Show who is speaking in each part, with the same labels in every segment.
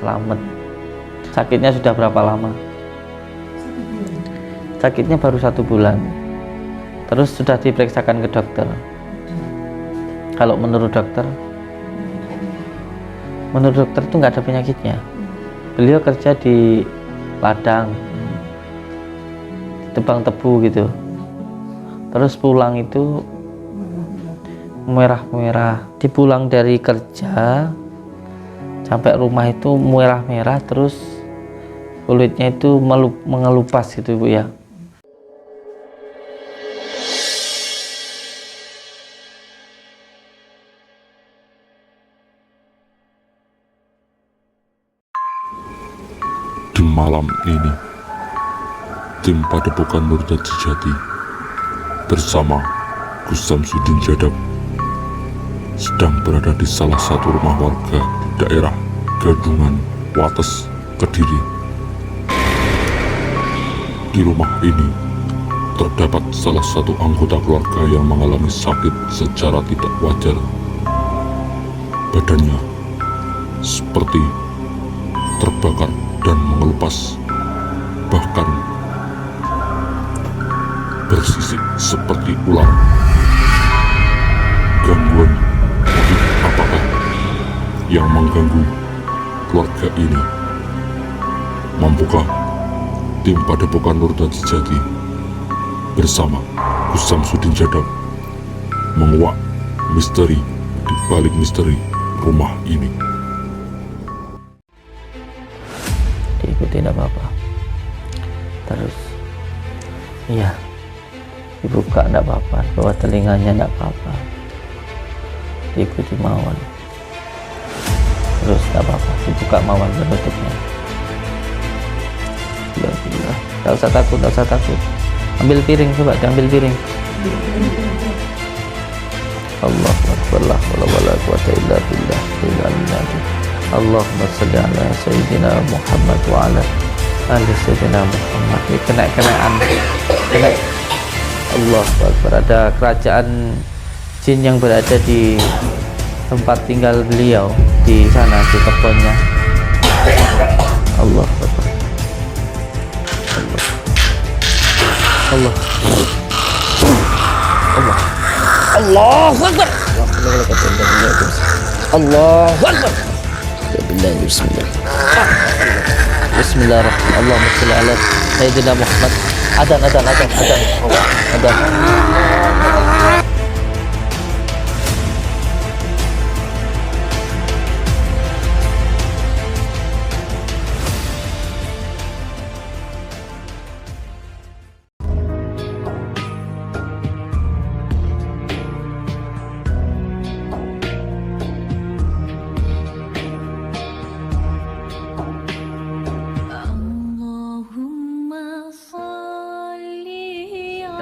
Speaker 1: selamat. Sakitnya sudah berapa lama? Sakitnya baru 1 bulan. Terus sudah diperiksakan ke dokter. Kalau menurut dokter itu nggak ada penyakitnya. Beliau kerja di ladang, tebang tebu gitu. Terus pulang itu merah-merah. Dipulang dari kerja sampai rumah itu merah-merah, terus kulitnya itu mengelupas gitu Bu ya.
Speaker 2: Di malam ini, tim Padepokan Nurdat Sejati bersama Gus Samsudin Jadab sedang berada di salah satu rumah warga di daerah Gadungan, Wates, Kediri. Di rumah ini terdapat salah satu anggota keluarga yang mengalami sakit secara tidak wajar. Badannya seperti terbakar dan mengelupas, bahkan bersisik seperti ular. Gangguan apakah yang mengganggu keluarga ini? Mampukah tim Padepokan Nurdat Sejati bersama Gus Samsudin Jadab menguak misteri di balik misteri rumah ini?
Speaker 1: Diikuti tidak apa-apa. Terus iya, dibuka tidak apa-apa, bawah telinganya tidak apa-apa, diikuti mawon. Terus tidak apa-apa, dibuka mawon penutupnya. Alhamdulillah, tidak usah takut, tidak usah takut. Ambil piring, coba diambil piring. Allah Akbar, la haula wala quwwata illa billah. Allahumma sholli ala sayyidina Muhammad wa ala ali sayyidina Muhammad. Ini kena-kenaan. Allah Akbar, ada kerajaan jin yang berada di tempat tinggal beliau di sana, di kebunnya. Allah Akbar. Allah. Allah. Allahu Akbar. Allahu Akbar. Bismillah. Bismillahirrahmanirrahim. Allahumma shalli ala sayyidina Muhammad. Adan.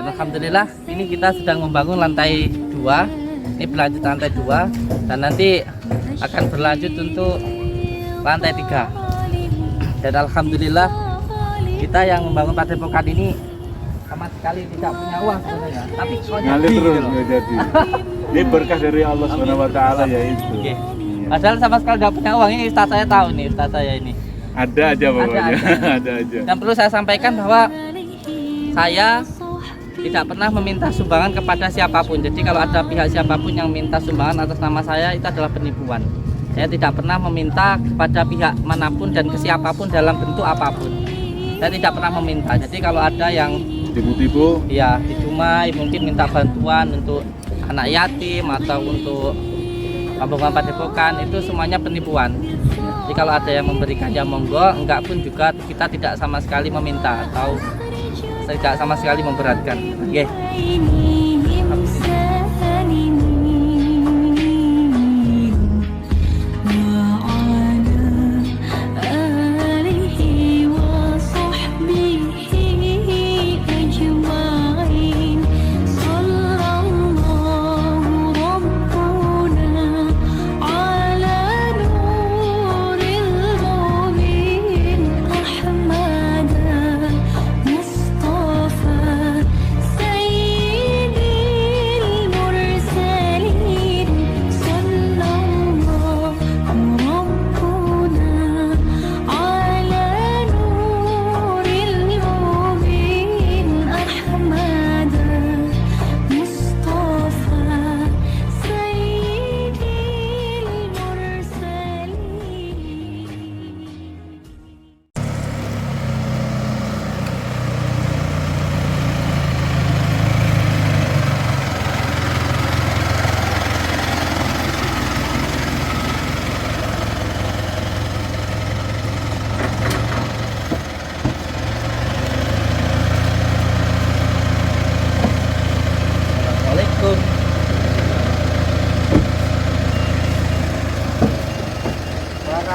Speaker 1: Dan alhamdulillah ini kita sedang membangun lantai 2. Ini berlanjut lantai 2 dan nanti akan berlanjut untuk lantai 3. Dan alhamdulillah kita yang membangun padepokan ini sama sekali tidak punya uang sebenarnya, tapi
Speaker 3: ngalir terus nggak jadi. Ini berkah dari Allah Subhanahu Wa Taala ya itu.
Speaker 1: Oke. Padahal sama sekali tidak punya uang. Ini ustaz saya tahu nih, ustaz saya ini.
Speaker 3: Ada aja pokoknya. Ada aja.
Speaker 1: Dan perlu saya sampaikan bahwa saya tidak pernah meminta sumbangan kepada siapapun. Jadi kalau ada pihak siapapun yang minta sumbangan atas nama saya, itu adalah penipuan. Saya tidak pernah meminta kepada pihak manapun dan ke siapapun dalam bentuk apapun. Saya tidak pernah meminta. Jadi kalau ada yang
Speaker 3: tipu-tipu,
Speaker 1: ya dicumai, mungkin minta bantuan untuk anak yatim atau untuk pembangunan padepokan, itu semuanya penipuan. Jadi kalau ada yang memberikan ya monggo, enggak pun juga kita tidak sama sekali meminta atau tidak sama sekali memberatkan. Oke.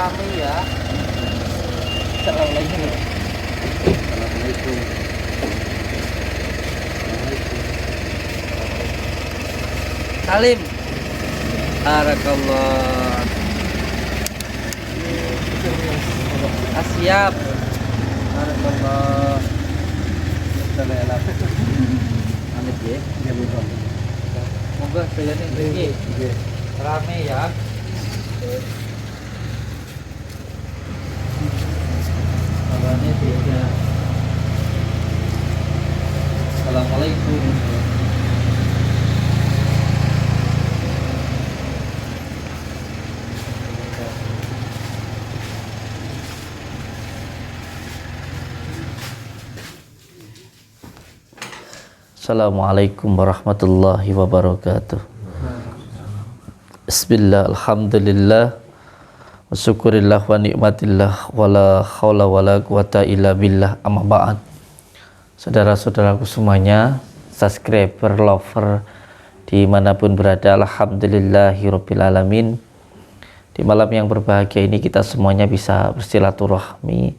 Speaker 1: rame ya. Assalamualaikum.
Speaker 3: Assalamualaikum.
Speaker 1: Salim. Barakallah. Siap. Barakallah. Amit ya. Moga saya nih rame ya. Kabarnya dia. Assalamualaikum. Assalamualaikum warahmatullahi wabarakatuh. Bismillah, alhamdulillah, wa syukurillah wa nikmatillah, wa la hawla wa la quwata illa billah, amma ba'd. Saudara-saudaraku semuanya, subscriber, lover, dimanapun berada, alhamdulillahirabbil alamin. Di malam yang berbahagia ini kita semuanya bisa bersilaturahmi,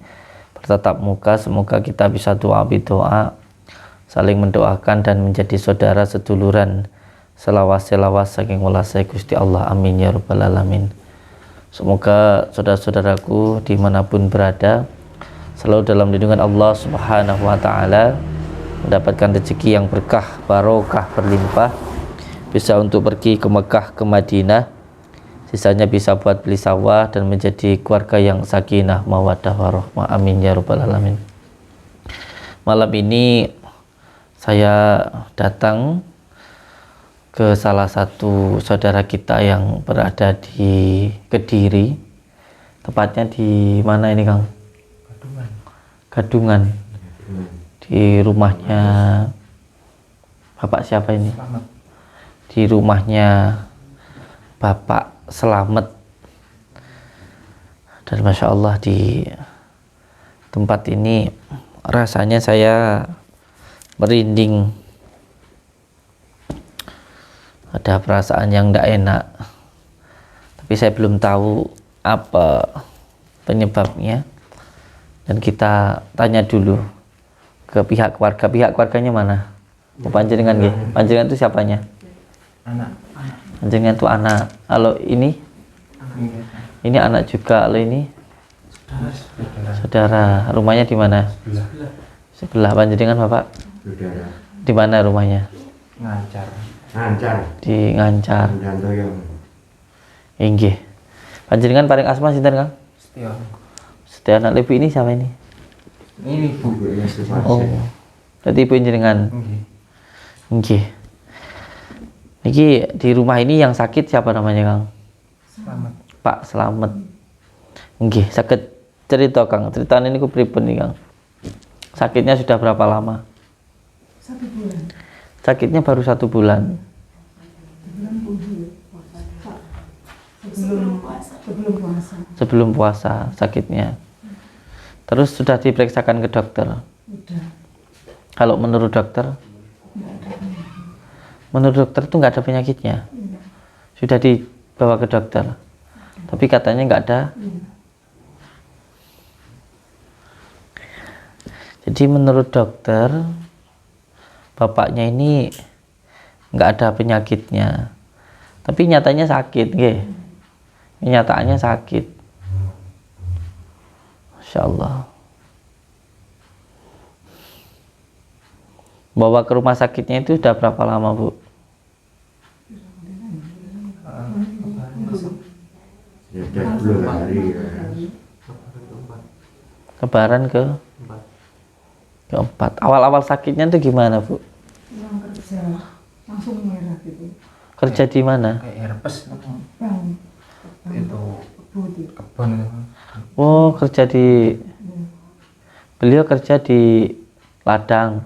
Speaker 1: bertatap muka. Semoga kita bisa doa bidoa, saling mendoakan dan menjadi saudara seduluran, selawas saking welasai Gusti Allah, amin ya rabbal alamin. Semoga saudara-saudaraku dimanapun berada selalu dalam lindungan Allah subhanahu wa ta'ala, mendapatkan rezeki yang berkah, barokah, berlimpah, bisa untuk pergi ke Mekah, ke Madinah, sisanya bisa buat beli sawah dan menjadi keluarga yang sakinah, mawaddah, warahmah, amin ya rabbal alamin. Malam ini saya datang ke salah satu saudara kita yang berada di Kediri. Tepatnya di mana ini, Kang? Gadungan. Di rumahnya Bapak siapa ini? Di rumahnya Bapak Selamet. Dan Masya Allah di tempat ini rasanya saya merinding, ada perasaan yang tidak enak, tapi saya belum tahu apa penyebabnya, dan kita tanya dulu ke pihak keluarganya mana? Panjenengan nggih? Panjenengan itu siapanya? Anak. Panjenengan itu anak. Kalau ini anak juga. Kalau ini saudara. Rumahnya di mana? Sebelah. Panjenengan Bapak? Di mana rumahnya? Ngancar. Di Ngancar. Inggih. Panjenengan paling asma sinten, Kang? Setia. Anak ibu ini siapa ini?
Speaker 4: Ini ibu.
Speaker 1: Oh. Berarti ibu jenengan. Inggih. Niki di rumah ini yang sakit siapa namanya, Kang?
Speaker 4: Selamat.
Speaker 1: Pak Selamet. Nggih, sakit cerita, Kang. Ceritanya ini pripun nih, Kang? Sakitnya sudah berapa lama?
Speaker 5: 1 bulan.
Speaker 1: Sakitnya baru 1 bulan. Sebelum puasa sakitnya. Terus sudah diperiksakan ke dokter?
Speaker 5: Udah.
Speaker 1: Kalau menurut dokter? Menurut dokter itu nggak ada penyakitnya? Sudah dibawa ke dokter? Tapi katanya nggak ada? Jadi menurut dokter, bapaknya ini nggak ada penyakitnya, tapi nyatanya sakit, nggih. Nyataannya sakit. Masya Allah. Bawa ke rumah sakitnya itu sudah berapa lama, Bu? Lebaran keempat. Awal-awal sakitnya itu gimana, Bu?
Speaker 5: Pulang kerja langsung merah gitu.
Speaker 1: Kerja di mana?
Speaker 4: Kayak herpes
Speaker 5: Bang.
Speaker 4: itu
Speaker 5: Budi.
Speaker 4: kebun itu.
Speaker 1: Oh, kerja di... Beliau kerja di ladang.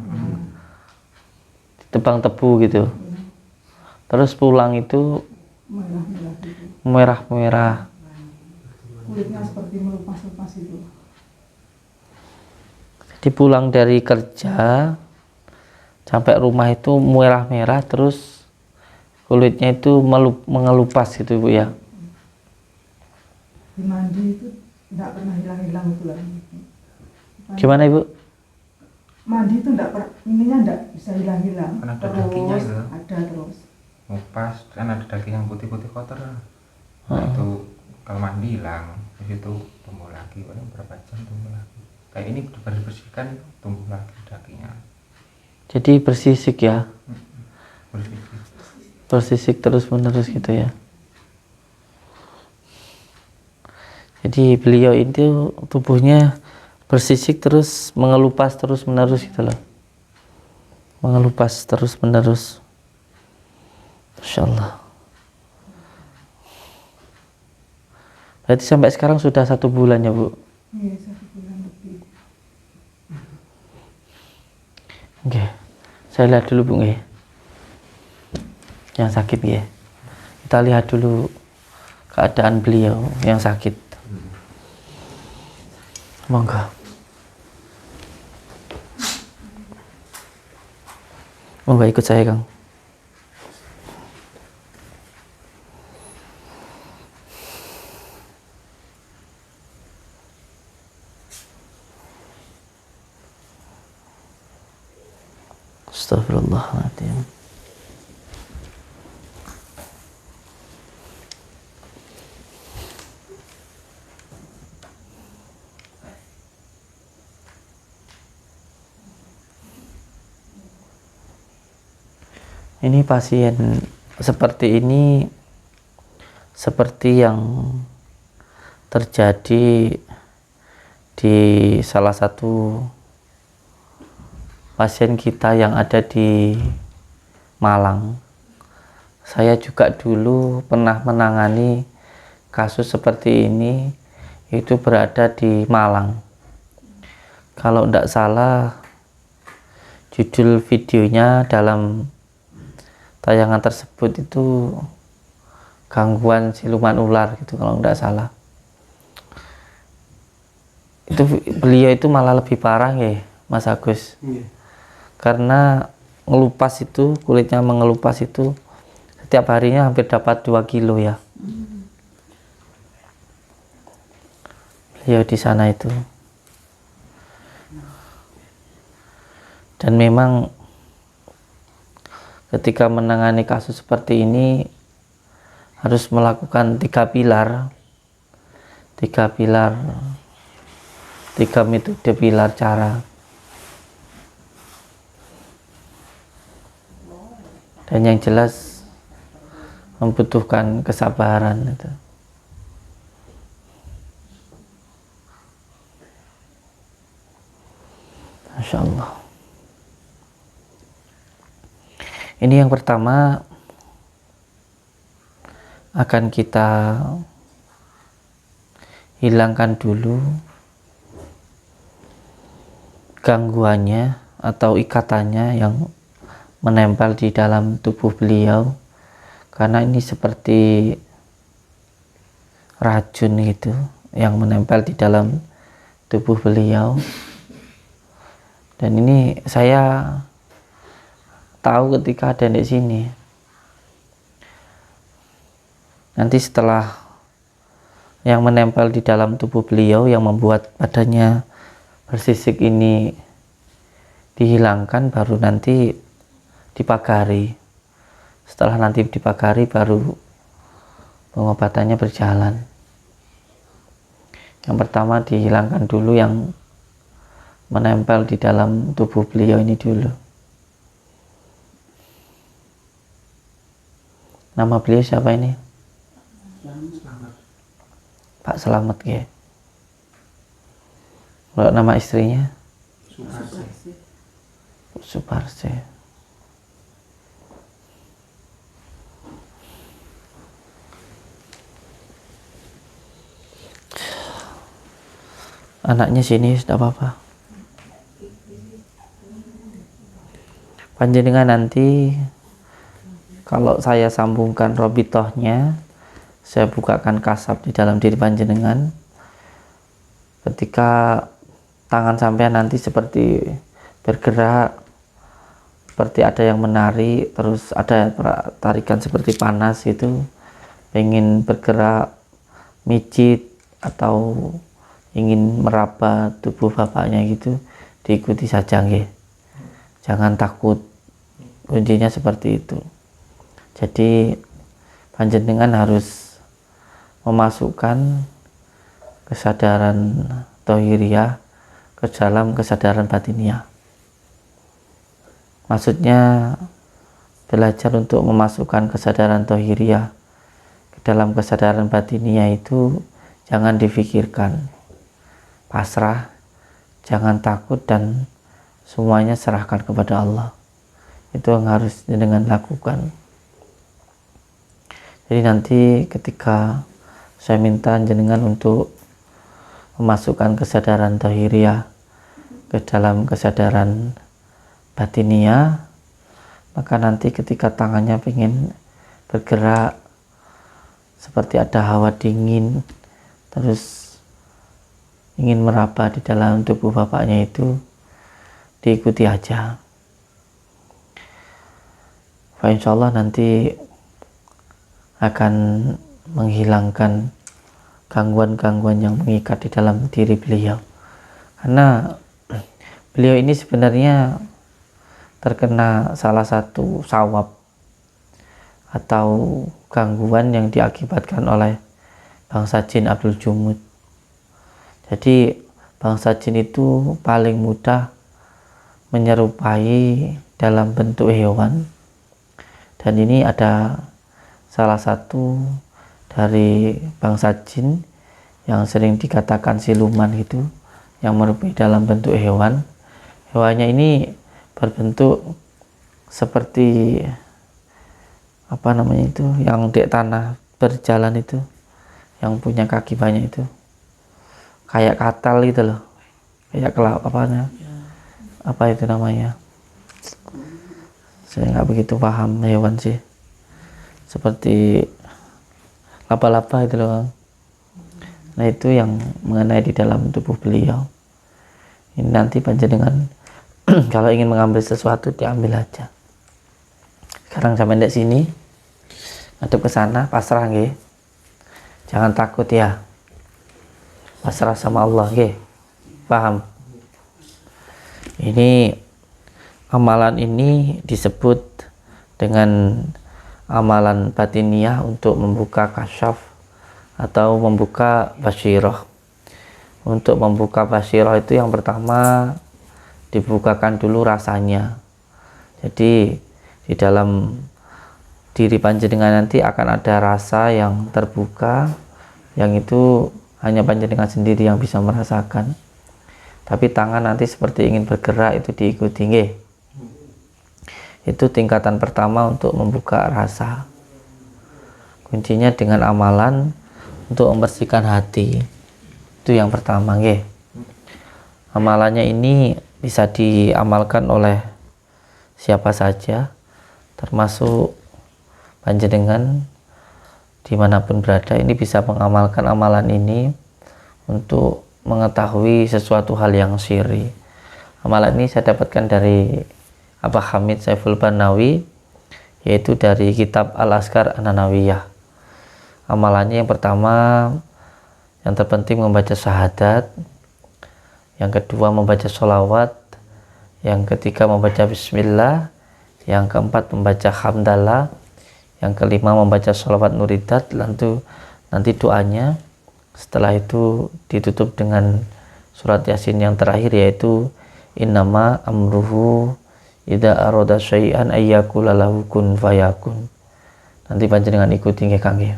Speaker 1: Tebang tebu gitu. Terus pulang itu
Speaker 5: Merah-merah gitu.
Speaker 1: merah-merah.
Speaker 5: Kulitnya seperti melupas-lupas itu.
Speaker 1: Dipulang dari kerja sampai rumah itu merah-merah, terus kulitnya itu mengelupas gitu, Bu ya.
Speaker 5: di mandi itu tidak pernah hilang-hilang itu lagi.
Speaker 1: Gimana Ibu?
Speaker 5: Mandi itu tidak pernah, ininya tidak bisa hilang-hilang.
Speaker 4: Kan ada
Speaker 5: Terus
Speaker 4: dagingnya itu.
Speaker 5: ada terus.
Speaker 4: Ngupas kan ada daging yang putih-putih kotor. Nah, itu kalau mandi hilang, terus itu tumbuh lagi. Paling berapa jam tumbuh lagi. Kayak ini baru dibersihkan tumbuh lagi dagingnya.
Speaker 1: Jadi bersisik ya,
Speaker 4: Bersih.
Speaker 1: bersisik terus menerus gitu ya. Jadi beliau itu tubuhnya bersisik terus mengelupas terus menerus gitu loh, mengelupas terus menerus. Masya Allah. Berarti sampai sekarang sudah 1 bulan ya Bu?
Speaker 5: Iya, 1 bulan lebih.
Speaker 1: Oke, saya lihat dulu Bu nggih. Yang sakit nggih. Kita lihat dulu keadaan beliau yang sakit. Monggo. Monggo ikut saya Kang. Astagfirullahaladzim. Ini pasien seperti ini seperti yang terjadi di salah satu pasien kita yang ada di Malang. Saya juga dulu pernah menangani kasus seperti ini, itu berada di Malang. Kalau tidak salah, judul videonya dalam tayangan tersebut itu gangguan siluman ular gitu kalau tidak salah. Itu beliau itu malah lebih parah ya Mas Agus. Karena ngelupas itu, kulitnya mengelupas itu setiap harinya hampir dapat 2 kilo ya. Beliau di sana itu. Dan memang ketika menangani kasus seperti ini harus melakukan 3 pilar. 3 metode pilar cara. Dan yang jelas membutuhkan kesabaran itu. Masya Allah. Ini yang pertama akan kita hilangkan dulu gangguannya atau ikatannya yang menempel di dalam tubuh beliau, karena ini seperti racun gitu yang menempel di dalam tubuh beliau. Dan ini saya tahu ketika ada di sini. Nanti setelah yang menempel di dalam tubuh beliau yang membuat badannya bersisik ini dihilangkan, baru nanti dipagari. Setelah nanti dipagari baru pengobatannya berjalan. Yang pertama dihilangkan dulu yang menempel di dalam tubuh beliau ini dulu. Nama beliau siapa ini? Pak Selamat ya. Kalau nama istrinya? Suparse. Anaknya sini sudah apa-apa. Panjenengan nanti kalau saya sambungkan robitohnya, saya bukakan kasab di dalam diri panjenengan. Ketika tangan sampean nanti seperti bergerak, seperti ada yang menarik, terus ada tarikan seperti panas itu, pengen bergerak, mijit, atau ingin meraba tubuh bapaknya gitu, diikuti saja nggih. Jangan takut. Kuncinya seperti itu. Jadi panjenengan harus memasukkan kesadaran tohiriyah ke dalam kesadaran batiniyah. Maksudnya belajar untuk memasukkan kesadaran tohiriyah ke dalam kesadaran batiniyah itu jangan difikirkan, pasrah, jangan takut, dan semuanya serahkan kepada Allah. Itu yang harus dengan lakukan. Jadi nanti ketika saya minta jenengan untuk memasukkan kesadaran tohiriyah ke dalam kesadaran batiniyah, maka nanti ketika tangannya ingin bergerak seperti ada hawa dingin, terus ingin meraba di dalam tubuh bapaknya, itu diikuti aja. Insya Allah nanti akan menghilangkan gangguan-gangguan yang mengikat di dalam diri beliau, karena beliau ini sebenarnya terkena salah satu sawab atau gangguan yang diakibatkan oleh bangsa jin Abdul Jumud. Jadi bangsa jin itu paling mudah menyerupai dalam bentuk hewan, dan ini ada salah satu dari bangsa jin yang sering dikatakan siluman gitu, yang merupai dalam bentuk hewan. Hewannya ini berbentuk seperti apa namanya itu, yang di tanah berjalan itu, yang punya kaki banyak itu, kayak katal gitu loh, kayak apa itu namanya, saya nggak begitu paham hewan sih, seperti laba-laba itu loh. Nah itu yang mengenai di dalam tubuh beliau. Ini nanti panjenengan kalau ingin mengambil sesuatu diambil aja. Sekarang sampai di sini, ngadep ke sana, pasrah nggih. Jangan takut ya. Pasrah sama Allah nggih. Paham? Ini amalan ini disebut dengan amalan batiniyah untuk membuka kasyaf atau membuka basyirah. Untuk membuka basyirah itu yang pertama dibukakan dulu rasanya. Jadi di dalam diri panjenengan nanti akan ada rasa yang terbuka, yang itu hanya panjenengan sendiri yang bisa merasakan. Tapi tangan nanti seperti ingin bergerak, itu diikuti nggih. Itu tingkatan pertama untuk membuka rasa. Kuncinya dengan amalan untuk membersihkan hati. Itu yang pertama nggih. Amalannya ini bisa diamalkan oleh siapa saja, termasuk panjenengan dimanapun berada. Ini bisa mengamalkan amalan ini untuk mengetahui sesuatu hal yang syirri. Amalan ini saya dapatkan dari Abah Hamid Saiful Banawi, yaitu dari kitab Al-Azkar An-Nanawiyah. Amalannya yang pertama, yang terpenting membaca syahadat, yang kedua membaca sholawat, yang ketiga membaca bismillah, yang keempat membaca hamdalah, yang kelima membaca sholawat nuridat, lalu nanti doanya setelah itu ditutup dengan surat yasin yang terakhir, yaitu innama amruhu idza arada syai'an ayyakula lahu kun fayakun. Nanti panjenengan ikuti nggih Kang nggih.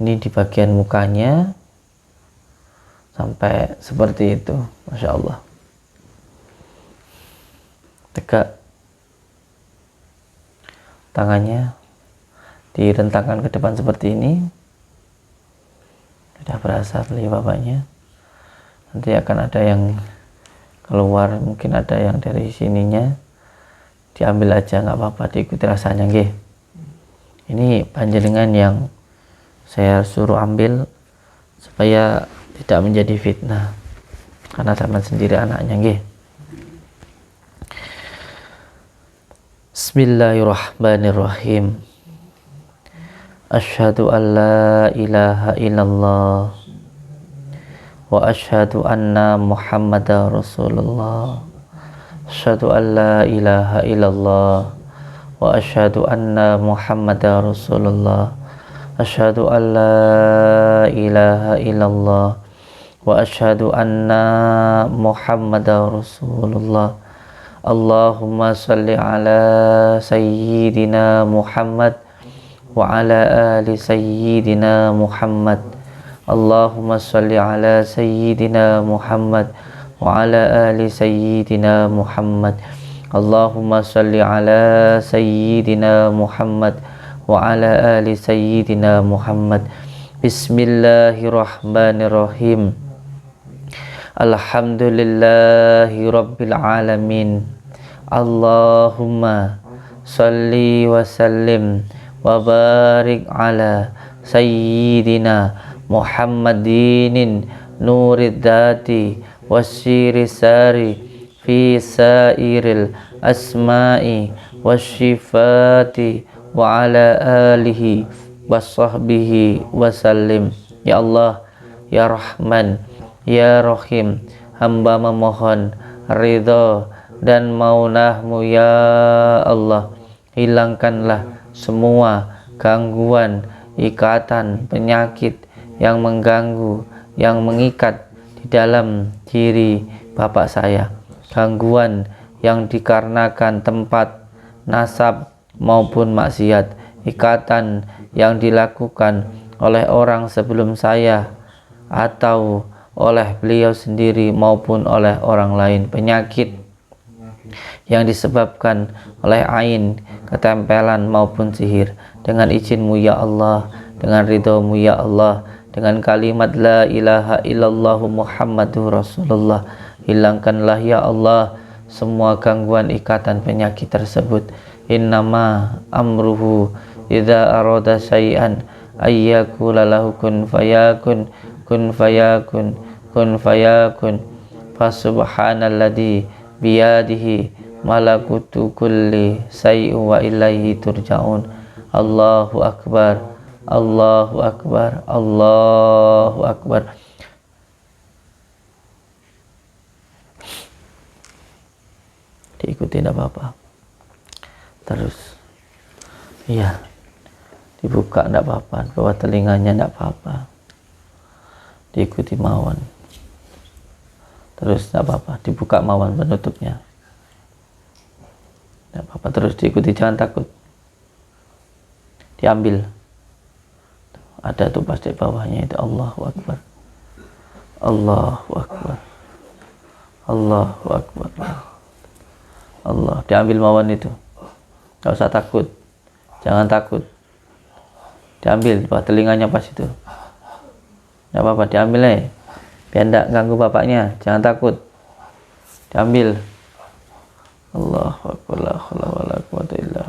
Speaker 1: Ini di bagian mukanya sampai seperti itu, Masya Allah, tegak. Tangannya direntangkan ke depan seperti ini. Sudah berasa beliau bapaknya. Nanti akan ada yang keluar, mungkin ada yang dari sininya, diambil aja nggak apa-apa, diikuti rasanya nggih. Ini panjenengan yang saya suruh ambil supaya tidak menjadi fitnah, karena sama sendiri anaknya nggih. Bismillahirrahmanirrahim. Asyhadu an la ilaha illallah wa asyhadu anna Muhammadar Rasulullah. Asyhadu an la ilaha illallah wa asyhadu anna Muhammadar Rasulullah. Asyhadu an la ilaha illallah wa asyhadu anna Muhammadar Rasulullah. Allahumma salli ala sayyidina Muhammad wa ala ali sayyidina Muhammad. Allahumma salli ala sayyidina Muhammad wa ala ali sayyidina Muhammad. Allahumma salli ala sayyidina Muhammad wa ala ali sayyidina Muhammad. Bismillahirrahmanirrahim. Alhamdulillahi rabbil alamin. Allahumma salli wa sallim wa barik ala sayyidina Muhammadin nurid dati wasyiri sari fi sairil asma'i wasyifati wa ala alihi wasahbihi wasallim. Ya Allah, ya Rahman, ya Rahim, hamba memohon ridha dan maunahmu ya Allah. Hilangkanlah semua gangguan, ikatan, penyakit yang mengganggu, yang mengikat di dalam diri bapak saya. Gangguan yang dikarenakan tempat, nasab maupun maksiat, ikatan yang dilakukan oleh orang sebelum saya atau oleh beliau sendiri maupun oleh orang lain, penyakit yang disebabkan oleh ain, ketempelan maupun sihir, dengan izinmu ya Allah, dengan ridhomu ya Allah, dengan kalimat la ilaha illallah Muhammadur Rasulullah, hilangkanlah ya Allah semua gangguan, ikatan, penyakit tersebut. Innama amruhu idza arada syai'an ayyakula lahu kun fayakun, kun fayakun, kun fayakun. Fasubhanalladzi biyadihi malakutu kulli syai'in wa ilaihi turja'un. Allahu akbar, Allahu akbar, Allahu akbar. Diikuti tidak apa-apa. Terus iya, dibuka tidak apa-apa, bawah telinganya tidak apa-apa, diikuti mawon. Terus tidak apa-apa, dibuka mawon penutupnya, tidak apa-apa. Terus diikuti, jangan takut. Diambil, ada tuh pasti bawahnya itu. Allahu akbar, Allahu akbar, Allahu akbar. Allah, diambil mawon itu. Gak usah takut, jangan takut. Diambil bawah telinganya pas itu. Gak apa-apa, diambil aja, biar tidak ganggu bapaknya. Jangan takut, diambil. Allahu akbar, la haula wala quwwata illa.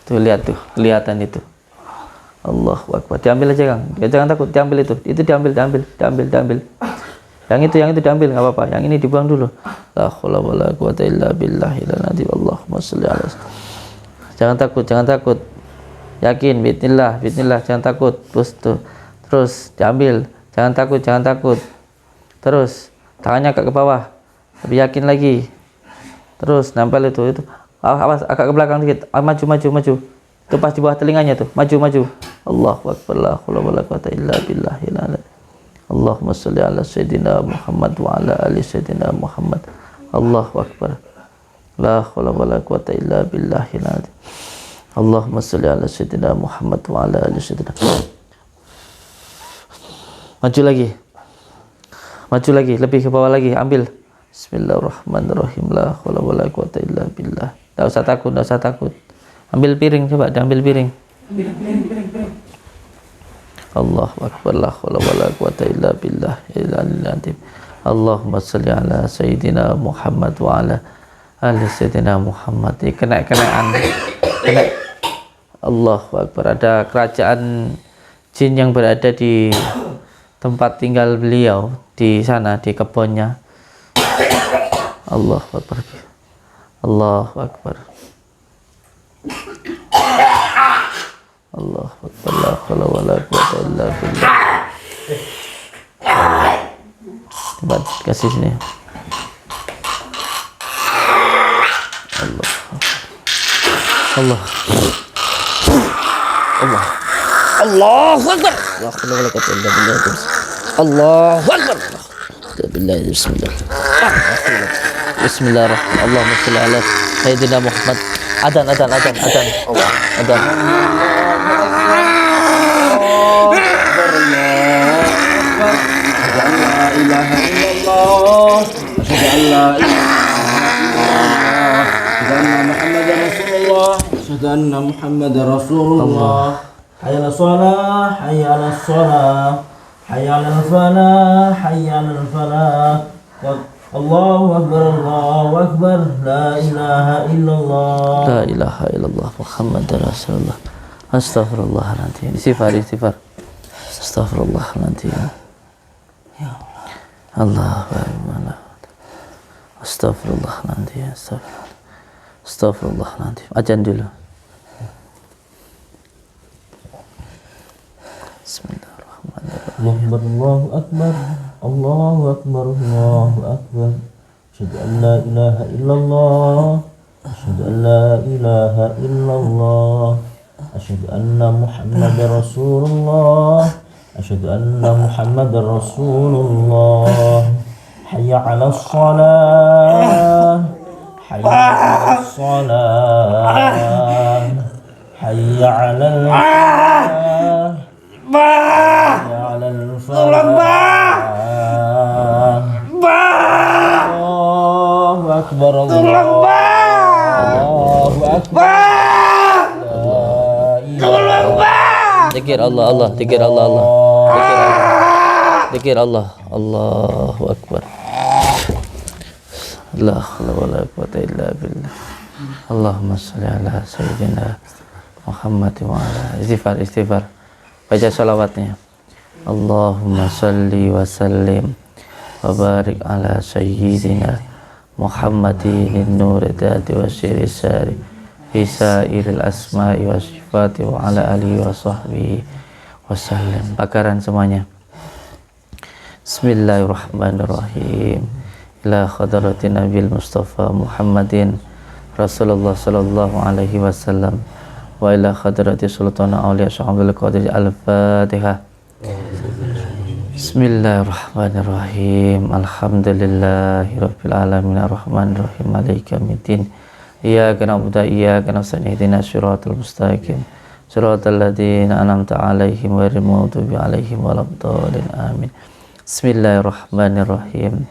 Speaker 1: Tuh lihat tuh, kelihatan itu. Allahu akbar, diambil aja Kang. Ya, jangan takut, diambil itu. Itu diambil, diambil. Yang itu diambil, nggak apa-apa. Yang ini dibuang dulu. La haula wala quwwata illa billahil azim. Allahumma shalli ala. Jangan takut. Yakin, bismillah, jangan takut. Terus diambil. Jangan takut. Terus tangannya agak ke bawah. Lebih yakin lagi. Terus nempel itu. Awas agak ke belakang dikit. Maju. Itu pas di bawah telinganya tuh. Maju. Allahu akbar, la haula wala quwwata illa billahil azim. Allahumma salli ala sayyidina Muhammad wa ala ali sayyidina Muhammad. Allahu akbar, la haula wala quwwata illa billahil azim. Allahumma salli ala sayyidina Muhammad wa ala ali sayyidina. Maju lagi, lebih ke bawah lagi, ambil. Bismillahirrahmanirrahim, la haula wala quwwata illa billah. Enggak usah takut. Ambil piring, coba diambil piring. Allahu akbar, la haula wala quwwata illa billah al-aliyyil azim. Allahumma shalli ala sayyidina Muhammad wa ala ali sayyidina Muhammad. Kena Allahu akbar. Ada kerajaan jin yang berada di tempat tinggal beliau, di sana, di kebunnya. Allahu akbar, Allahu akbar. Allah Akbar, la haula wala quwwata illa billah. Coba kasih sini. Allah. Allah. Allah. Allahu Akbar. La haula wala quwwata illa billah. Allahu Akbar. Billah, bismillah. Bismillahirrahmanirrahim. Allahumma shalli ala sayyidina Muhammad. Adan. Adan.
Speaker 6: أشهد أن محمد رسول الله حي على الصلاة حي على الصلاة حي على الفلاح حي على الفلاح الله أكبر لا إله إلا الله
Speaker 1: La ilaha illallah Muhammad Rasulullah. Astagfirullahaladzim. Istighfar. Astagfirullahaladzim. Ya Allah. Astagfirullahaladzim. Astagfirullahaladzim. Ajan dulu. Bismillahirrahmanirrahim.
Speaker 6: Allahu Akbar Asyhadu an la ilaha illallah Asyhadu an la ilaha illallah Asyhadu anna Muhammadar Rasulullah Asyhadu anna Muhammadar Rasulullah Hayya 'alas shalah Hayya 'alas shalah Hayya 'alal falah Hayya 'alal falah Allahu Akbar Allahu Akbar
Speaker 1: Zikir Allah. Zikir Allah. Allahu Akbar. La haula wala quwwata illa billah. Allahumma shalli ala sayyidina Muhammad wa ala istighfar. Baca salawatnya. Allahumma shalli wa sallim wa barik ala sayyidina Muhammadin nur dati wa syiri sari Hisairil asma'i wa sifati wa ala alihi wa sahbihi wasallam. Bakaran semuanya. Bismillahirrahmanirrahim. Ila khadratin Nabil Mustafa Muhammadin Rasulullah sallallahu alaihi wasallam wa ila khadrati sultana awliya Syaikhul Qadir al-Fatihah. Bismillahirrahmanirrahim. Alhamdulillahi rabbil alamin arrahmanir rahim maliki yaumiddin. Iyyaka na'budu wa iyyaka nasta'in ihdinas siratal mustaqim siratal ladzina an'amta 'alaihim ghairil maghdubi 'alaihim waladdallin amin. Bismillahirrahmanirrahim.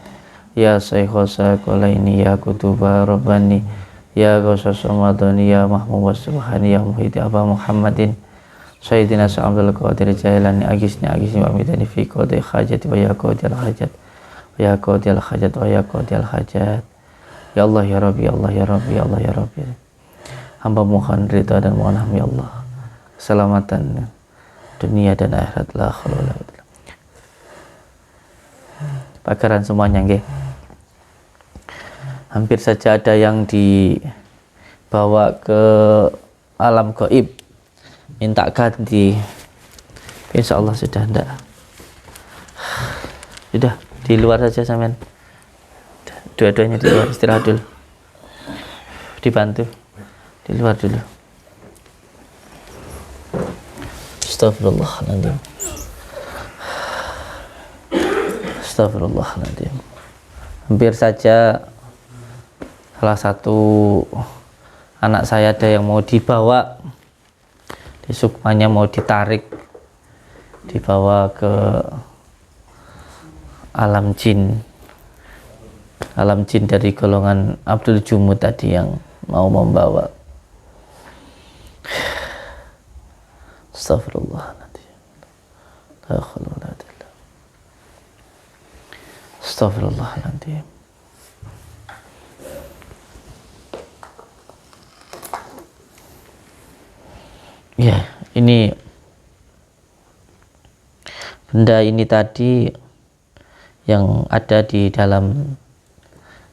Speaker 1: Ya Syaikh Sakolaini ya Kutuba Rabbani ya Ghausas Samadani ya Mahmud Subhani ya Muhyiddin Aba Muhammadin Sayyidina Abdul Qadir Jailani agisni wa midani fi qadi hajat wa ya qadi al hajat wa ya qadi al hajat wa ya qadi al hajat. Ya Allah ya Rabbi, ya Allah ya Rabbi, ya Allah ya Rabbi. Hamba mohon ridha dan mohon ya Allah keselamatan dunia dan akhirat. La haula wala quwwata. Bakaran semuanya nggih. Hampir saja ada yang dibawa ke alam gaib, minta ganti. Insya Allah sudah enggak. Sudah di luar saja sampean. Dua-duanya di luar, istirahat dulu. Dibantu di luar dulu. Astagfirullahaladzim. Astagfirullahaladzim. Hampir saja salah satu anak saya ada yang mau dibawa di sukmanya, mau ditarik, dibawa ke alam jin dari golongan Abdul Jumud tadi yang mau membawa. Astagfirullahaladzim. La haula wala quwwata illa billah. Astagfirullahaladzim. Ya, ini benda ini tadi yang ada di dalam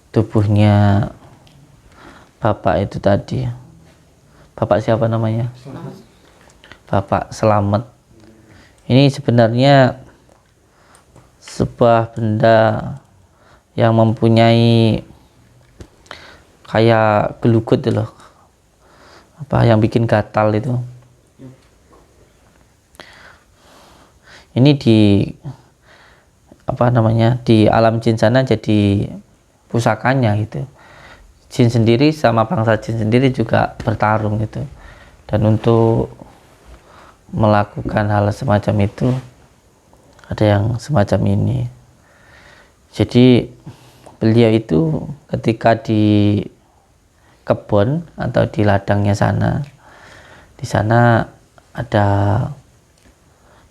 Speaker 1: tubuhnya bapak itu tadi. Bapak siapa namanya? Bapak Selamet. Ini sebenarnya sebuah benda yang mempunyai kayak gelugut itu loh, apa yang bikin gatal itu. Ini di apa namanya, di alam jin sana jadi pusakanya gitu. Jin sendiri sama bangsa jin sendiri juga bertarung gitu. Dan untuk melakukan hal semacam itu ada yang semacam ini. Jadi beliau itu ketika di kebun atau di ladangnya sana, di sana ada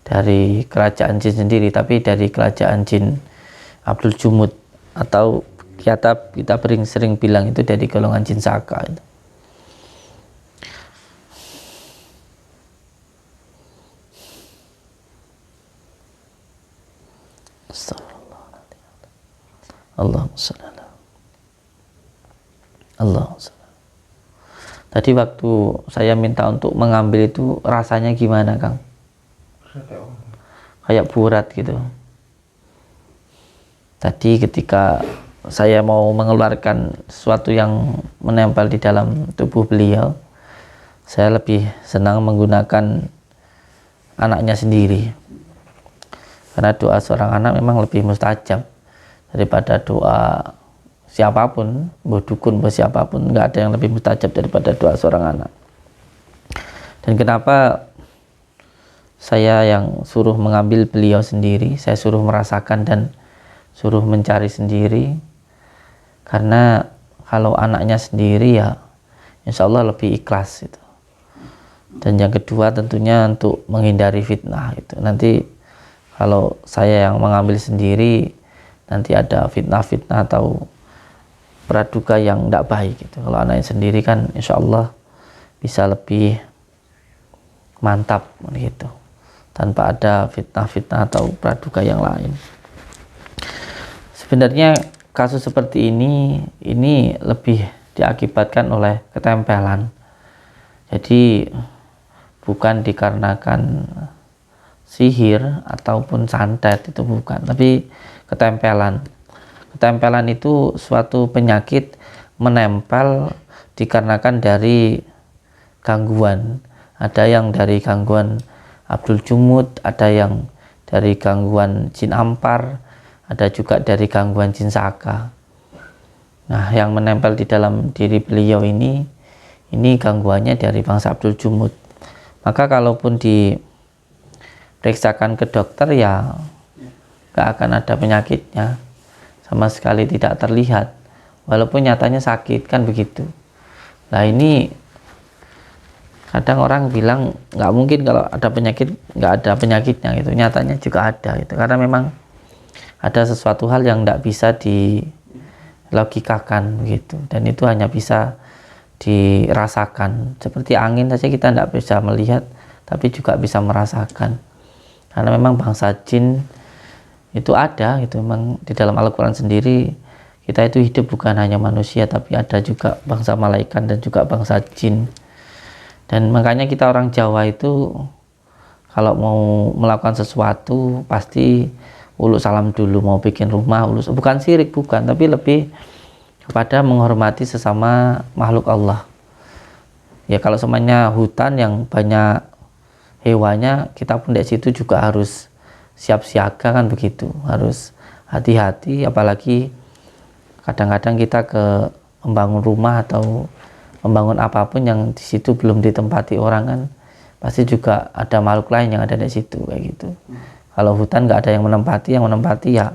Speaker 1: dari kerajaan jin sendiri, tapi dari kerajaan jin Abdul Jumud, atau kita sering bilang itu dari golongan jin Saka itu. Allahumma shalli ala Allahumma shalli. Tadi waktu saya minta untuk mengambil itu rasanya gimana, Kang? Kayak berat gitu. Tadi ketika saya mau mengeluarkan sesuatu yang menempel di dalam tubuh beliau, saya lebih senang menggunakan anaknya sendiri, karena doa seorang anak memang lebih mustajab daripada doa siapapun, mau dukun, mau siapapun, nggak ada yang lebih mustajab daripada doa seorang anak. Dan kenapa saya yang suruh mengambil beliau sendiri, saya suruh merasakan dan suruh mencari sendiri, karena kalau anaknya sendiri ya insya Allah lebih ikhlas itu. Dan yang kedua tentunya untuk menghindari fitnah itu. Nanti kalau saya yang mengambil sendiri, nanti ada fitnah-fitnah atau praduga yang tidak baik gitu. Kalau anaknya sendiri kan insya Allah bisa lebih mantap gitu, tanpa ada fitnah-fitnah atau praduga yang lain. Sebenarnya kasus seperti ini lebih diakibatkan oleh ketempelan. Jadi bukan dikarenakan sihir ataupun santet, itu bukan, tapi ketempelan. Ketempelan itu suatu penyakit menempel dikarenakan dari gangguan. Ada yang dari gangguan Abdul Jumud, ada yang dari gangguan jin Ampar, ada juga dari gangguan jin Saka. Nah, yang menempel di dalam diri beliau ini gangguannya dari bangsa Abdul Jumud. Maka kalaupun diperiksakan ke dokter ya gak akan ada penyakitnya, sama sekali tidak terlihat, walaupun nyatanya sakit kan begitu. Nah, ini kadang orang bilang nggak mungkin kalau ada penyakit, nggak ada penyakitnya gitu, nyatanya juga ada gitu, karena memang ada sesuatu hal yang tidak bisa dilogikakan gitu, dan itu hanya bisa dirasakan. Seperti angin saja kita tidak bisa melihat, tapi juga bisa merasakan, karena memang bangsa jin itu ada gitu. Memang di dalam Al-Quran sendiri kita itu hidup bukan hanya manusia, tapi ada juga bangsa malaikat dan juga bangsa jin. Dan makanya kita orang Jawa itu kalau mau melakukan sesuatu pasti uluk salam dulu, mau bikin rumah uluk, bukan syirik, bukan, tapi lebih kepada menghormati sesama makhluk Allah. Ya kalau semuanya hutan yang banyak hewannya, kita pun di situ juga harus siap siaga kan begitu, harus hati-hati. Apalagi kadang-kadang kita ke membangun rumah atau membangun apapun yang di situ belum ditempati orang kan, pasti juga ada makhluk lain yang ada di situ kayak gitu. Kalau hutan nggak ada yang menempati ya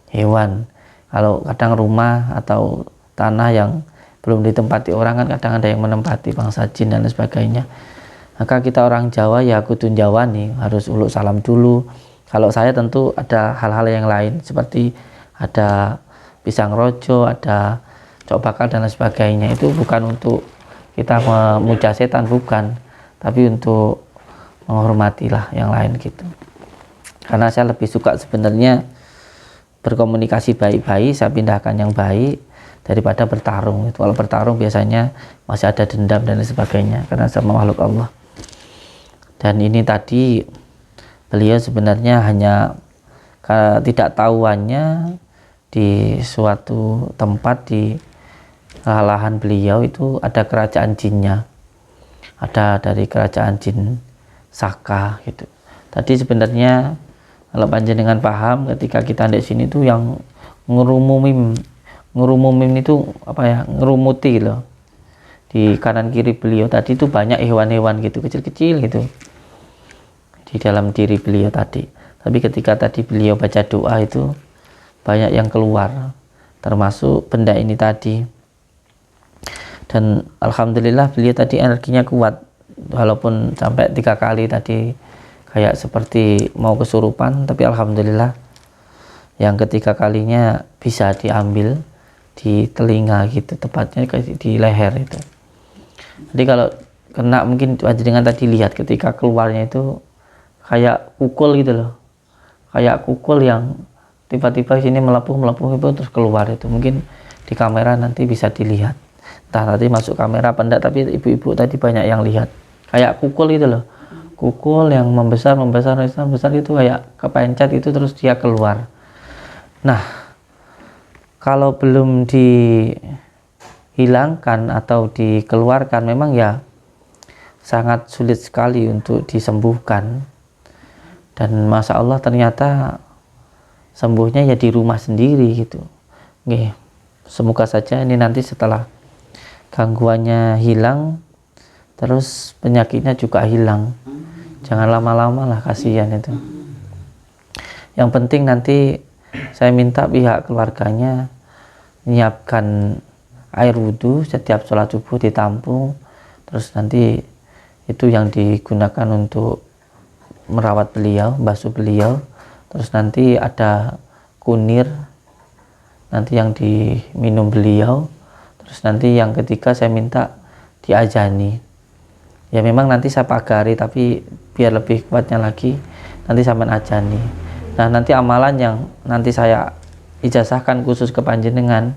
Speaker 1: hewan. Kalau kadang rumah atau tanah yang belum ditempati orang kan kadang ada yang menempati, bangsa jin dan sebagainya. Maka kita orang Jawa ya kudu Jawa nih, harus uluk salam dulu. Kalau saya tentu ada hal-hal yang lain, seperti ada pisang rojo, ada cok bakal dan lain sebagainya. Itu bukan untuk kita memuja setan, bukan, tapi untuk menghormatilah yang lain gitu. Karena saya lebih suka sebenarnya berkomunikasi baik-baik, saya pindahkan yang baik daripada bertarung. Itu kalau bertarung biasanya masih ada dendam dan lain sebagainya, karena sama makhluk Allah. Dan ini tadi beliau sebenarnya hanya tidak tahuannya di suatu tempat di lahan beliau itu ada kerajaan jinnya, ada dari kerajaan jin Saka gitu. Tadi sebenarnya kalau panjenengan paham, ketika kita di sini tuh yang ngerumumin itu apa ya, ngerumuti loh. Di kanan kiri beliau tadi itu banyak hewan-hewan gitu, kecil-kecil gitu di dalam diri beliau tadi. Tapi ketika tadi beliau baca doa itu banyak yang keluar, termasuk benda ini tadi. Dan alhamdulillah beliau tadi energinya kuat, walaupun sampai 3 kali tadi kayak seperti mau kesurupan, tapi alhamdulillah yang ketiga kalinya bisa diambil di telinga gitu, tepatnya di leher itu. Jadi kalau kena, mungkin dengan tadi lihat ketika keluarnya itu kayak kukul gitu loh, kayak kukul yang tiba-tiba sini melepuh itu terus keluar itu. Mungkin di kamera nanti bisa dilihat, entah tadi masuk kamera apa enggak, tapi ibu-ibu tadi banyak yang lihat kayak kukul itu loh, kukul yang membesar itu kayak kepencet itu terus dia keluar. Nah, kalau belum dihilangkan atau dikeluarkan memang ya sangat sulit sekali untuk disembuhkan. Dan masya Allah ternyata sembuhnya ya di rumah sendiri gitu. Oke, semoga saja ini nanti setelah gangguannya hilang, terus penyakitnya juga hilang. Jangan lama-lama lah, kasihan itu. Yang penting nanti saya minta pihak keluarganya menyiapkan air wudhu setiap sholat subuh ditampung, terus nanti itu yang digunakan untuk merawat beliau, basuh beliau, terus nanti ada kunir nanti yang diminum beliau, terus nanti yang ketiga saya minta diajani. Ya memang nanti saya pagari, tapi biar lebih kuatnya lagi nanti sampean ajani. Nah nanti amalan yang nanti saya ijazahkan khusus ke panjenengan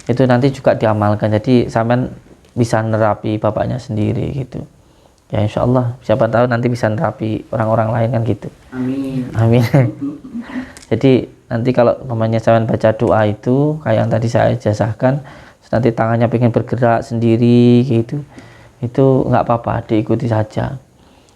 Speaker 1: itu nanti juga diamalkan, jadi sampean bisa nerapi bapaknya sendiri gitu ya, insya Allah. Siapa tahu nanti bisa nerapi orang-orang lain kan gitu. Amin. Jadi nanti kalau namanya sampean baca doa itu kayak yang tadi saya ijazahkan, nanti tangannya pengen bergerak sendiri gitu, itu nggak apa-apa, diikuti saja.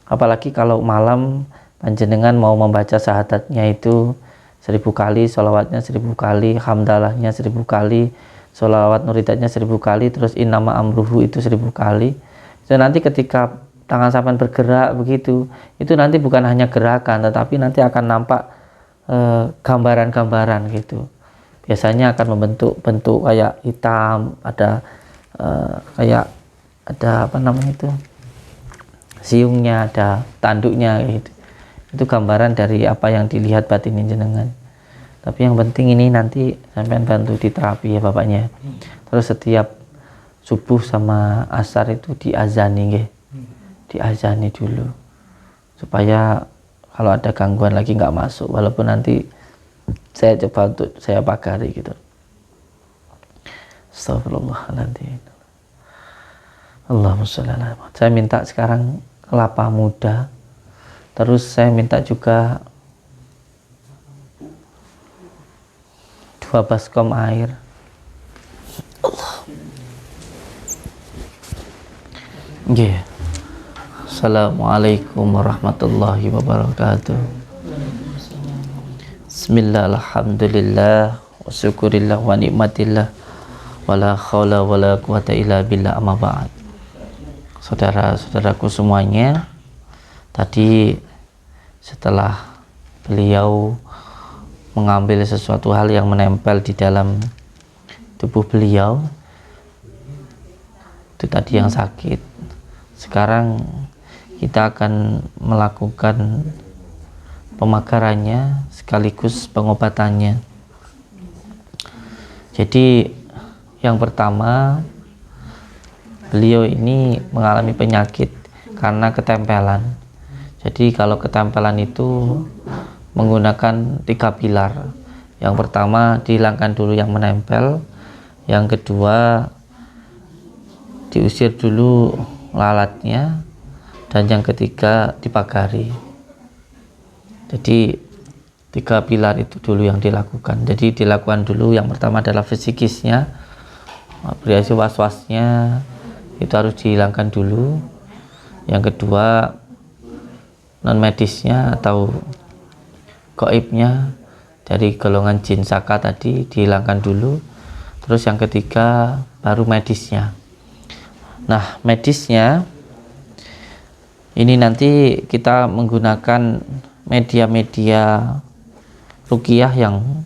Speaker 1: Apalagi kalau malam panjenengan mau membaca syahadatnya itu 1000 kali, sholawatnya 1000 kali, hamdalahnya 1000 kali, sholawat nuridatnya 1000 kali, terus innama amruhu itu 1000 kali. Dan nanti ketika tangan sampean bergerak begitu, itu nanti bukan hanya gerakan, tetapi nanti akan nampak gambaran-gambaran gitu. Biasanya akan membentuk bentuk kayak hitam, ada kayak ada apa namanya itu, siungnya, ada tanduknya gitu. Itu gambaran dari apa yang dilihat batin jenengan. Tapi yang penting ini nanti sampean bantu diterapi ya bapaknya. Terus setiap subuh sama asar itu diazani nggih. Diazani dulu supaya kalau ada gangguan lagi nggak masuk, walaupun nanti saya coba untuk saya pagari gitu. Astagfirullahaladzim. Allahumma sholli ala Muhammad. Saya minta sekarang kelapa muda, terus saya minta juga 2 baskom air. Allah. Yeah. Assalamualaikum warahmatullahi wabarakatuh. Bismillah, alhamdulillah, wa syukurillah wa nikmatillah, wala khawla wala quwata illa billah, amma ba'd. Saudara-saudaraku semuanya, tadi setelah beliau mengambil sesuatu hal yang menempel di dalam tubuh beliau, itu tadi yang sakit. Sekarang kita akan melakukan pemagarannya sekaligus pengobatannya. Jadi yang pertama, beliau ini mengalami penyakit karena ketempelan. Jadi kalau ketempelan itu menggunakan 3 pilar. Yang pertama dihilangkan dulu yang menempel, yang kedua diusir dulu lalatnya, dan yang ketiga dipagari. Jadi 3 pilar itu dulu yang dilakukan. Jadi dilakukan dulu, yang pertama adalah fisikisnya, berarti was-wasnya itu harus dihilangkan dulu. Yang kedua non medisnya atau gaibnya dari golongan jin saka tadi dihilangkan dulu. Terus yang ketiga baru medisnya. Nah, medisnya ini nanti kita menggunakan media-media ruqyah yang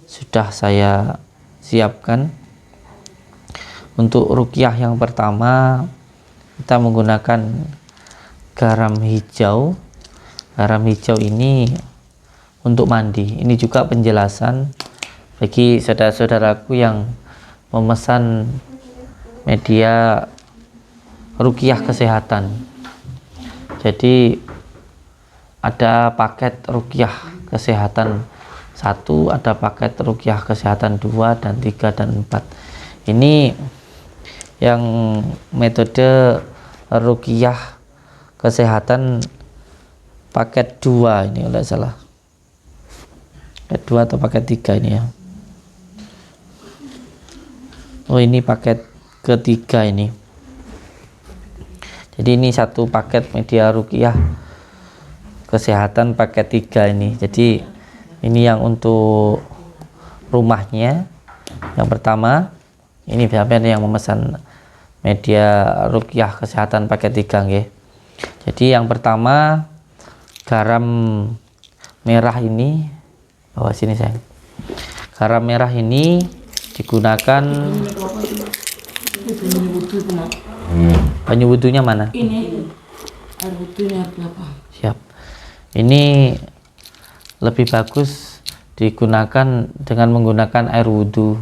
Speaker 1: sudah saya siapkan. Untuk ruqyah yang pertama kita menggunakan garam hijau. Garam hijau ini untuk mandi. Ini juga penjelasan bagi saudara-saudaraku yang memesan media ruqyah kesehatan. Jadi ada paket ruqyah kesehatan 1, ada paket ruqyah kesehatan 2 dan 3 dan 4. Ini yang metode ruqyah kesehatan paket 2 ini, kalau tidak salah paket 2 atau paket 3 ini ya. Oh, ini paket ketiga ini. Jadi ini satu paket media ruqyah kesehatan paket 3 ini. Jadi ini yang untuk rumahnya. Yang pertama ini sampai yang memesan media ruqyah kesehatan paket 3 nggih. Jadi yang pertama garam merah ini, bawa sini sayang. Garam merah ini digunakan. Banyu wudunya mana?
Speaker 7: Ini air wudunya berapa?
Speaker 1: Siap. Ini lebih bagus digunakan dengan menggunakan air wudhu.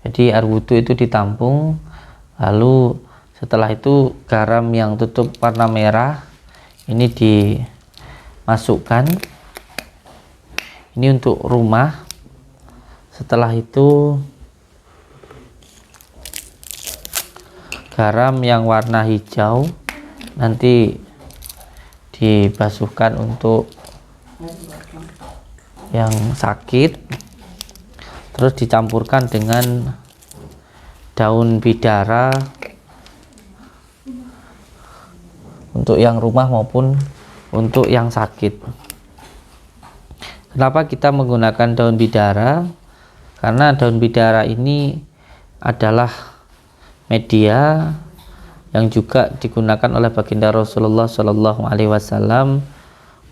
Speaker 1: Jadi air wudhu itu ditampung, lalu setelah itu garam yang tutup warna merah ini dimasukkan. Ini untuk rumah. Setelah itu garam yang warna hijau nanti dibasuhkan untuk yang sakit, terus dicampurkan dengan daun bidara untuk yang rumah maupun untuk yang sakit. Kenapa kita menggunakan daun bidara? Karena daun bidara ini adalah media yang juga digunakan oleh baginda Rasulullah Shallallahu Alaihi Wasallam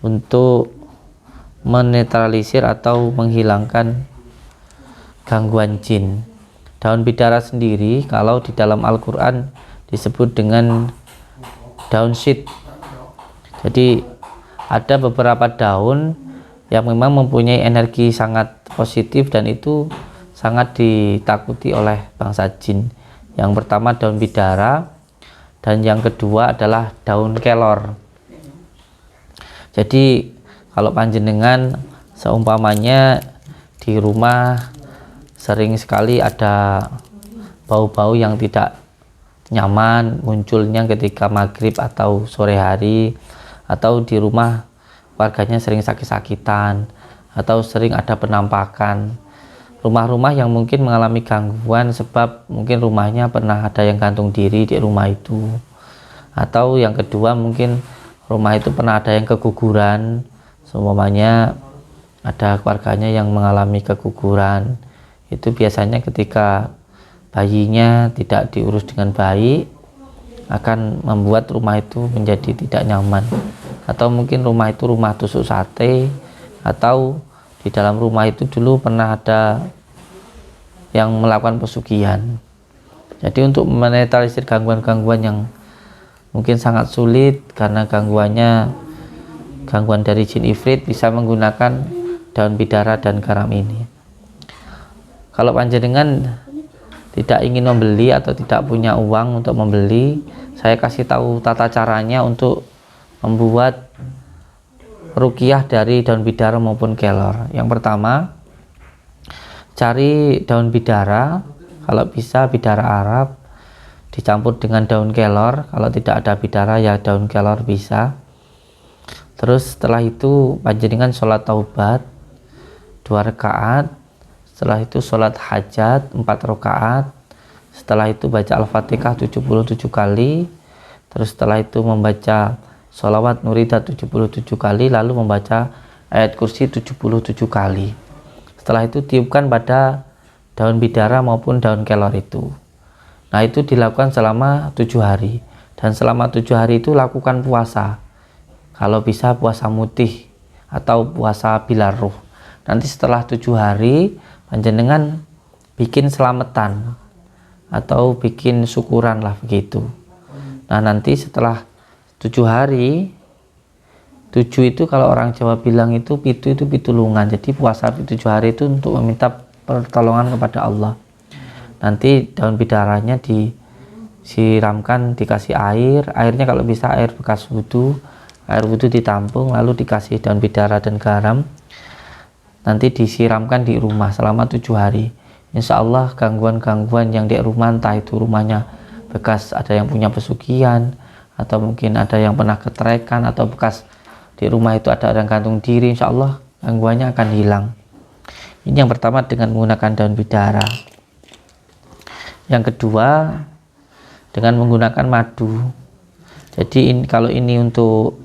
Speaker 1: untuk menetralisir atau menghilangkan gangguan jin. Daun bidara sendiri kalau di dalam Al-Quran disebut dengan daun syit. Jadi ada beberapa daun yang memang mempunyai energi sangat positif dan itu sangat ditakuti oleh bangsa jin. Yang pertama daun bidara dan yang kedua adalah daun kelor. Jadi kalau panjenengan seumpamanya di rumah sering sekali ada bau-bau yang tidak nyaman munculnya ketika maghrib atau sore hari, atau di rumah warganya sering sakit-sakitan atau sering ada penampakan, rumah-rumah yang mungkin mengalami gangguan sebab mungkin rumahnya pernah ada yang gantung diri di rumah itu, atau yang kedua mungkin rumah itu pernah ada yang keguguran, seumpamanya ada keluarganya yang mengalami keguguran. Itu biasanya ketika bayinya tidak diurus dengan baik akan membuat rumah itu menjadi tidak nyaman, atau mungkin rumah itu rumah tusuk sate, atau di dalam rumah itu dulu pernah ada yang melakukan pesugihan. Jadi untuk menetralisir gangguan-gangguan yang mungkin sangat sulit karena gangguan dari jin ifrit, bisa menggunakan daun bidara dan garam ini. Kalau panjenengan tidak ingin membeli atau tidak punya uang untuk membeli, saya kasih tahu tata caranya untuk membuat ruqyah dari daun bidara maupun kelor. Yang pertama, cari daun bidara, kalau bisa bidara Arab, dicampur dengan daun kelor. Kalau tidak ada bidara ya daun kelor bisa. Terus setelah itu panjenengan sholat taubat 2 rakaat. Setelah itu sholat hajat 4 rakaat. Setelah itu baca Al-Fatihah 77 kali. Terus setelah itu membaca sholawat nuridat 77 kali, lalu membaca ayat kursi 77 kali. Setelah itu tiupkan pada daun bidara maupun daun kelor itu. Nah, itu dilakukan selama 7 hari. Dan selama 7 hari itu lakukan puasa. Kalau bisa puasa mutih atau puasa bilaruh. Nanti setelah 7 hari panjenengan bikin selamatan atau bikin syukuran lah begitu. Nah, nanti setelah 7 hari, 7 itu kalau orang Jawa bilang itu pitulungan. Jadi puasa 7 hari itu untuk meminta pertolongan kepada Allah. Nanti daun bidaranya disiramkan, dikasih airnya kalau bisa air bekas wudhu, air wudhu ditampung, lalu dikasih daun bidara dan garam. Nanti disiramkan di rumah selama 7 hari. Insya Allah gangguan-gangguan yang di rumah, entah itu rumahnya bekas ada yang punya pesugihan, atau mungkin ada yang pernah ketrekan, atau bekas di rumah itu ada orang gantung diri, insya Allah gangguannya akan hilang. Ini yang pertama dengan menggunakan daun bidara. Yang kedua dengan menggunakan madu. Jadi kalau ini untuk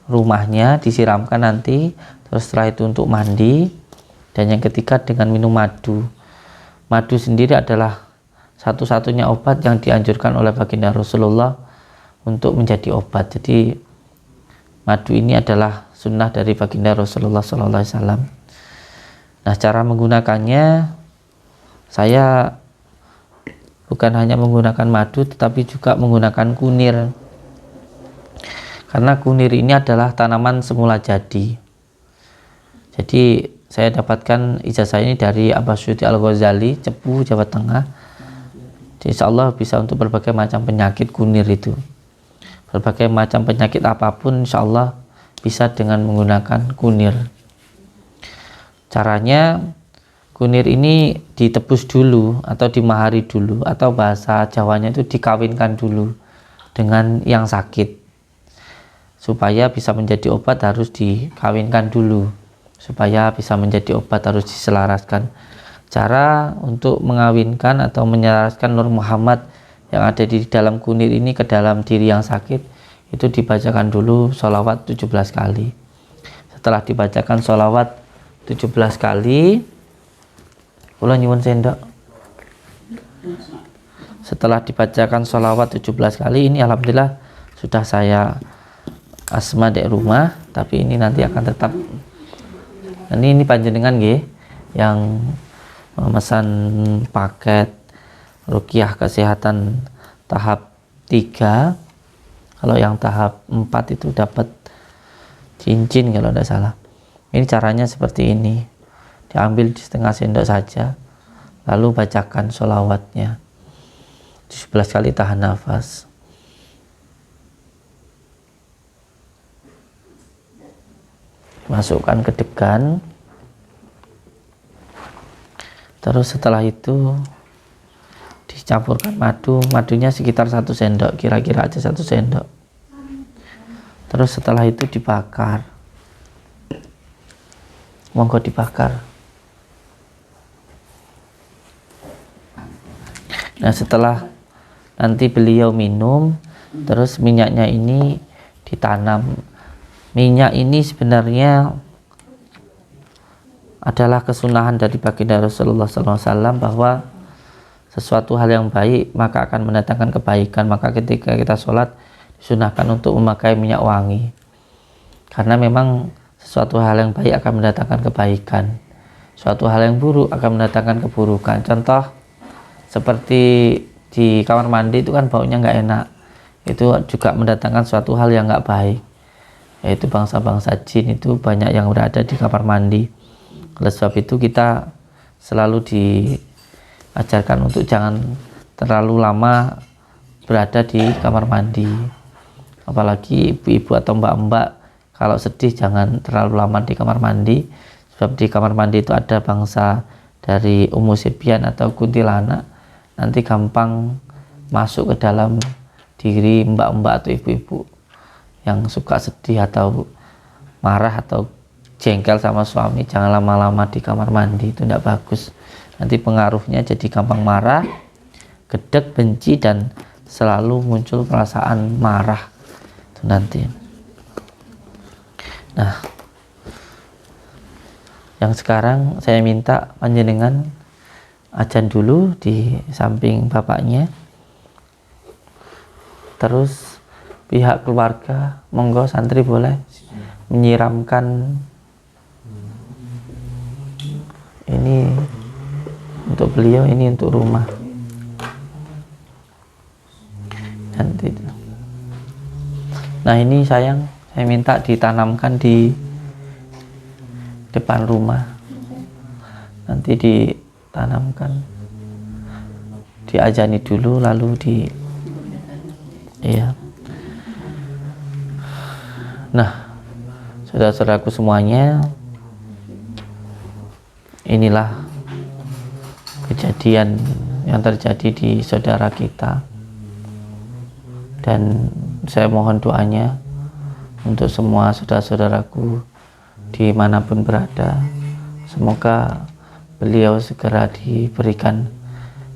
Speaker 1: rumahnya disiramkan nanti, terus setelah itu untuk mandi. Dan yang ketiga dengan minum madu. Madu sendiri adalah satu-satunya obat yang dianjurkan oleh baginda Rasulullah untuk menjadi obat. Jadi madu ini adalah sunnah dari baginda Rasulullah SAW. Nah, cara menggunakannya, saya bukan hanya menggunakan madu tetapi juga menggunakan kunir. Karena kunir ini adalah tanaman semula jadi. Jadi saya dapatkan ijazah ini dari Abbas Syuti Al-Ghazali, Cepu, Jawa Tengah. Jadi insya Allah bisa untuk berbagai macam penyakit kunir itu. Berbagai macam penyakit apapun insya Allah bisa dengan menggunakan kunir. Caranya, kunir ini ditebus dulu atau dimahari dulu, atau bahasa Jawanya itu dikawinkan dulu dengan yang sakit. Supaya bisa menjadi obat harus dikawinkan dulu. Supaya bisa menjadi obat harus diselaraskan. Cara untuk mengawinkan atau menyelaraskan Nur Muhammad yang ada di dalam kunir ini ke dalam diri yang sakit, itu dibacakan dulu sholawat 17 kali. Setelah dibacakan sholawat 17 kali, kula nyuwun sendok. Setelah dibacakan sholawat 17 kali, ini alhamdulillah sudah saya asma di rumah, tapi ini nanti akan tetap. Ini panjenengan nggih yang memesan paket ruqyah kesehatan tahap 3. Kalau yang tahap 4 itu dapat cincin kalau tidak salah. Ini caranya seperti ini. Diambil di setengah sendok saja, lalu bacakan sholawatnya 17 kali, tahan nafas. Masukkan ke degan. Terus setelah itu dicampurkan madu. Madunya sekitar 1 sendok, kira-kira aja 1 sendok. Terus setelah itu dibakar. Monggo dibakar. Nah, setelah nanti beliau minum, terus minyaknya ini ditanam. Minyak ini sebenarnya adalah kesunahan dari baginda Rasulullah SAW, bahwa sesuatu hal yang baik maka akan mendatangkan kebaikan. Maka ketika kita sholat disunahkan untuk memakai minyak wangi, karena memang sesuatu hal yang baik akan mendatangkan kebaikan, suatu hal yang buruk akan mendatangkan keburukan. Contoh seperti di kamar mandi itu kan baunya nggak enak, itu juga mendatangkan suatu hal yang nggak baik, yaitu bangsa-bangsa jin itu banyak yang berada di kamar mandi. Oleh sebab itu kita selalu diajarkan untuk jangan terlalu lama berada di kamar mandi. Apalagi ibu-ibu atau mbak-mbak kalau sedih jangan terlalu lama di kamar mandi, sebab di kamar mandi itu ada bangsa dari Ummu Sibyan atau kuntilanak, nanti gampang masuk ke dalam diri mbak-mbak atau ibu-ibu yang suka sedih atau marah atau jengkel sama suami. Jangan lama-lama di kamar mandi, itu tidak bagus. Nanti pengaruhnya jadi gampang marah, gedek, benci, dan selalu muncul perasaan marah itu nanti. Nah, yang sekarang saya minta panjenengan azan dulu di samping bapaknya. Terus pihak keluarga, monggo santri boleh menyiramkan ini untuk beliau, ini untuk rumah. Nanti. Nah ini sayang, saya minta ditanamkan di depan rumah. Nanti ditanamkan, diajani dulu, lalu iya. Nah, saudara-saudaraku semuanya, inilah kejadian yang terjadi di saudara kita, dan saya mohon doanya untuk semua saudara-saudaraku dimanapun berada. Semoga beliau segera diberikan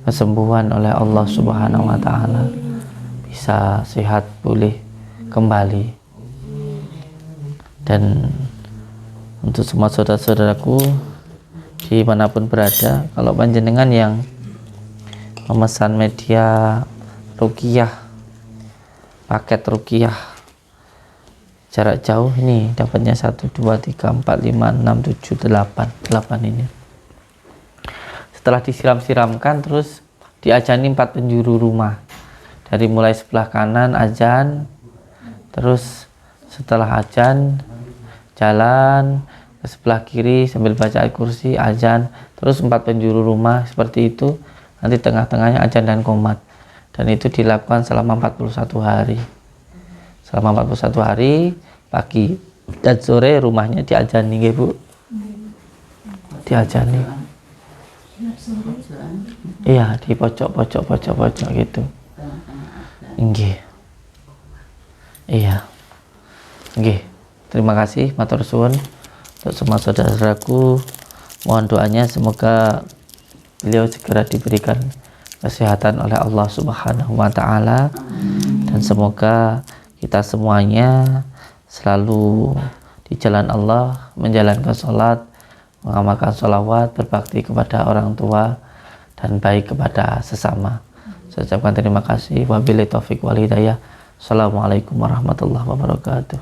Speaker 1: kesembuhan oleh Allah Subhanahu wa Ta'ala, bisa sehat pulih kembali. Dan untuk semua saudara-saudaraku dimanapun berada, kalau panjenengan yang memesan media ruqyah, paket ruqyah jarak jauh, ini dapatnya 1, 2, 3, 4, 5, 6, 7, 8 ini. Setelah disiram-siramkan, terus diajani 4 penjuru rumah. Dari mulai sebelah kanan azan, terus setelah azan jalan ke sebelah kiri sambil baca Al-Kursi, azan, terus 4 penjuru rumah seperti itu. Nanti tengah-tengahnya azan dan qomat, dan itu dilakukan selama 41 hari. Selama 41 hari, pagi dan sore rumahnya diajani, nggih Bu. Diajani. Iya, di pojok gitu. Nggih. Iya. Nggih. Terima kasih matur suwun untuk semua saudara-saudaraku. Mohon doanya semoga beliau segera diberikan kesehatan oleh Allah Subhanahu wa Ta'ala, dan semoga kita semuanya selalu di jalan Allah, menjalankan sholat, mengamalkan sholawat, berbakti kepada orang tua, dan baik kepada sesama. Saya ucapkan terima kasih. Wabillahi taufiq wal hidayah. Assalamualaikum warahmatullahi wabarakatuh.